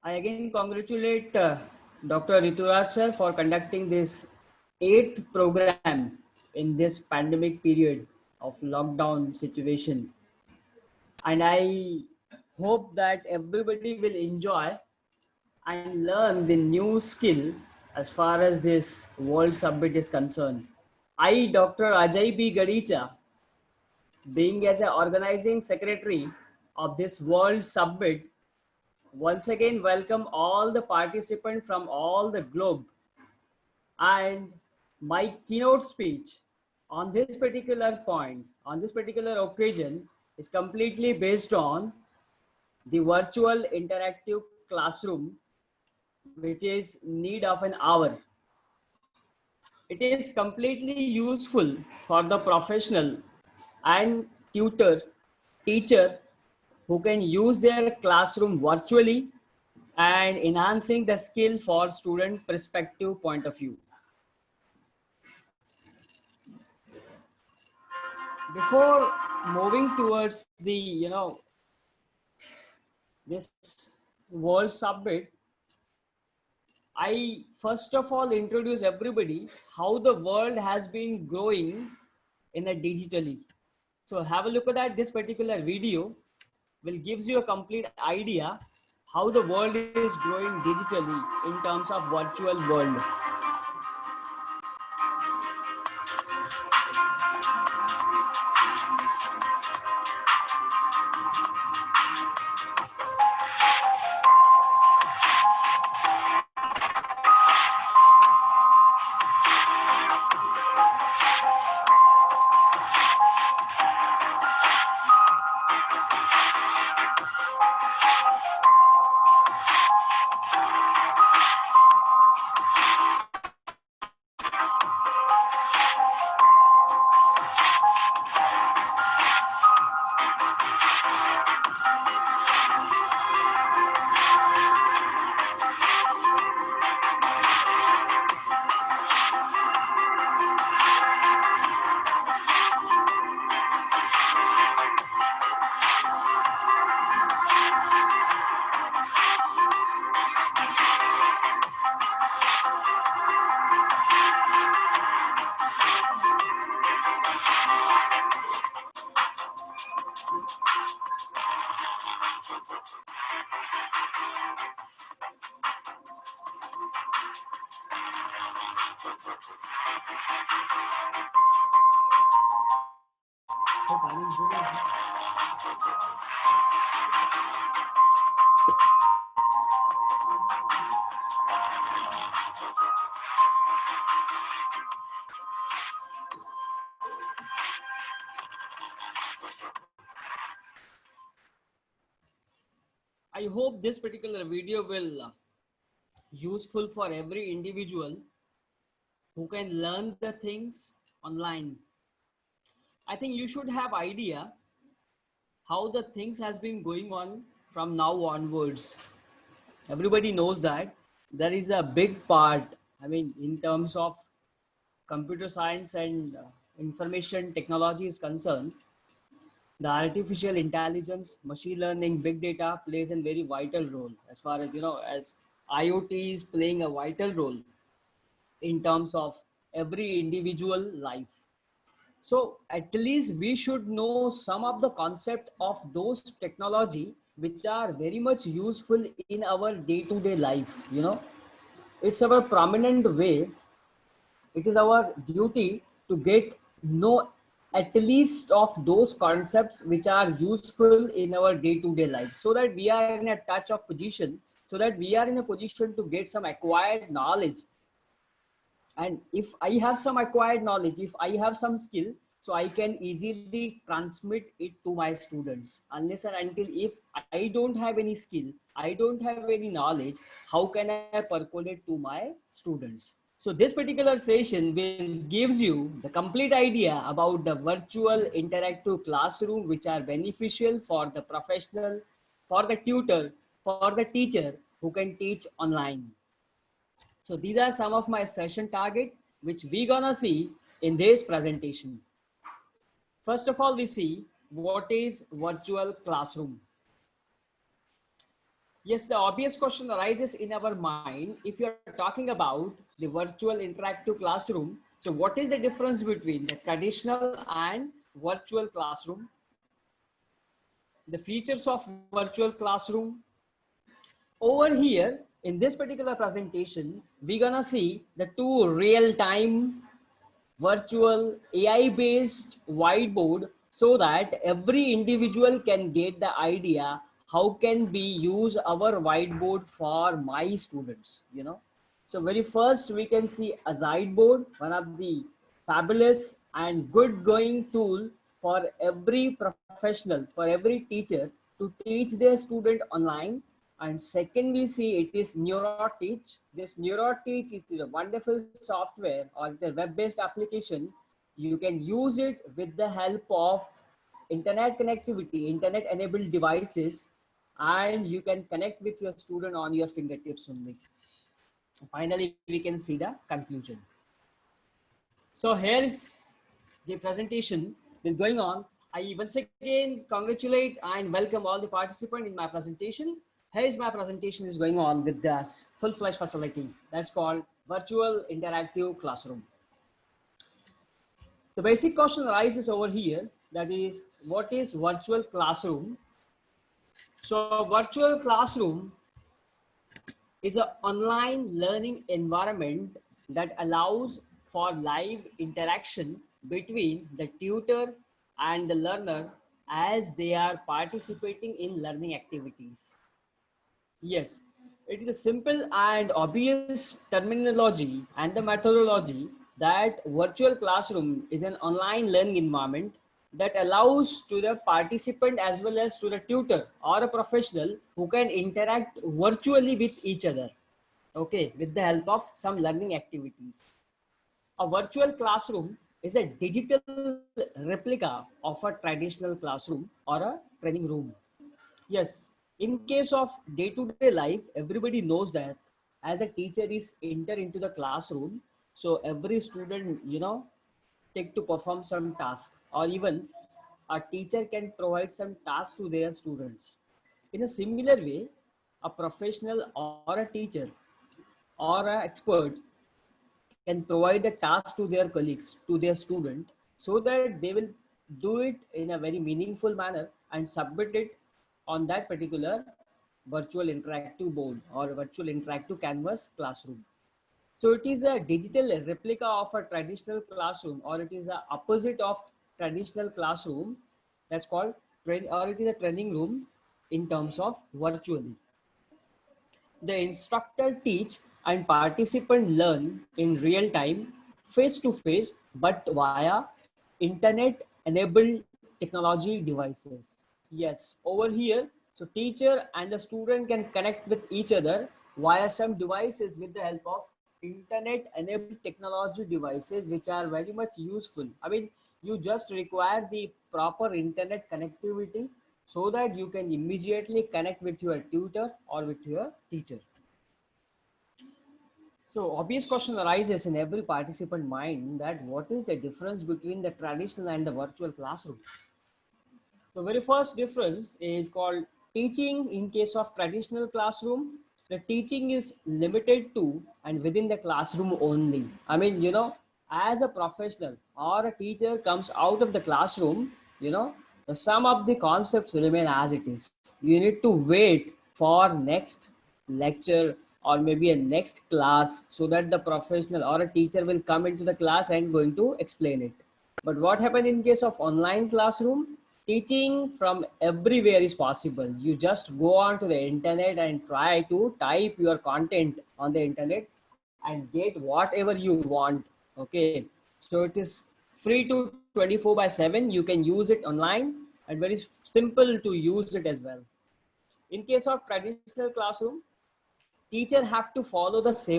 I again congratulate Dr. Rituraj sir for conducting this eighth program in this pandemic period of lockdown situation. And I hope that everybody will enjoy and learn the new skill as far as this World Summit is concerned. I, Dr. Ajay B. Gadicha, being as an organizing secretary of this World Summit, once again welcome all the participants from all the globe. And my keynote speech on this particular point, on this particular occasion, is completely based on the virtual interactive classroom, which is need of an hour. It is completely useful for the professional and tutor, teacher who can use their classroom virtually and enhancing the skill for student perspective point of view. Before moving towards the, this World Summit, I first of all introduce everybody how the world has been growing in a digitally. So have a look at that. This particular video will gives you a complete idea how the world is growing digitally in terms of virtual world. I hope this particular video will useful for every individual who can learn the things online. I think you should have idea how the things has been going on from now onwards. Everybody knows that there is a big part, I mean, in terms of computer science and information technology is concerned, the artificial intelligence, machine learning, big data plays a very vital role as far as, as IoT is playing a vital role in terms of every individual life. So at least we should know some of the concept of those technology which are very much useful in our day-to-day life. It's our prominent way. It is our duty to get know at least of those concepts which are useful in our day-to-day life, so that we are in a touch of position, so that we are in a position to get some acquired knowledge. And if I have some acquired knowledge, if I have some skill, so I can easily transmit it to my students. Unless and until if I don't have any skill, I don't have any knowledge, how can I percolate to my students? So this particular session will gives you the complete idea about the virtual interactive classroom, which are beneficial for the professional, for the tutor, for the teacher who can teach online. So these are some of my session target, which we gonna see in this presentation. First of all, we see what is virtual classroom. Yes, the obvious question arises in our mind if you are talking about the virtual interactive classroom. So, what is the difference between the traditional and virtual classroom? The features of virtual classroom. Over here in this particular presentation, we're gonna see the two real-time virtual AI based whiteboard so that every individual can get the idea how can we use our whiteboard for my students, you know. So very first we can see a Whiteboard, one of the fabulous and good going tool for every professional, for every teacher to teach their student online. And second, we see it is NeuroTeach. This NeuroTeach is a wonderful software or the web-based application. You can use it with the help of internet connectivity, internet-enabled devices, and you can connect with your student on your fingertips only. Finally, we can see the conclusion. So here is the presentation been going on. I once again congratulate and welcome all the participants in my presentation. Here is my presentation is going on with this full-fledged facility that's called virtual interactive classroom. The basic question arises over here, that is, what is virtual classroom? So virtual classroom is an online learning environment that allows for live interaction between the tutor and the learner as they are participating in learning activities. Yes, it is a simple and obvious terminology and the methodology that virtual classroom is an online learning environment that allows to the participant as well as to the tutor or a professional who can interact virtually with each other, okay, with the help of some learning activities. A virtual classroom is a digital replica of a traditional classroom or a training room. Yes, in case of day-to-day life, everybody knows that as a teacher is enter into the classroom, so every student, you know, take to perform some task, or even a teacher can provide some task to their students. In a similar way, a professional or a teacher or an expert can provide a task to their colleagues, to their student, so that they will do it in a very meaningful manner and submit it on that particular virtual interactive board or virtual interactive canvas classroom. So it is a digital replica of a traditional classroom, or it is the opposite of traditional classroom. That's called or it is a training room in terms of virtually. The instructor teach and participant learn in real time, face to face, but via internet enabled technology devices. Yes, over here, so teacher and the student can connect with each other via some devices with the help of internet enabled technology devices, which are very much useful. I mean, you just require the proper internet connectivity so that you can immediately connect with your tutor or with your teacher. So obvious question arises in every participant mind that what is the difference between the traditional and the virtual classroom? The very first difference is called teaching. In case of traditional classroom, the teaching is limited to and within the classroom only. I mean, you know, as a professional or a teacher comes out of the classroom, you know, the sum of the concepts remain as it is. You need to wait for next lecture or maybe a next class so that the professional or a teacher will come into the class and going to explain it. But what happened in case of online classroom? Teaching from everywhere is possible. You just go on to the internet and try to type your content on the internet and get whatever you want. Okay. So it is free to 24/7. You can use it online and very simple to use it as well. In case of traditional classroom, teacher have to follow the same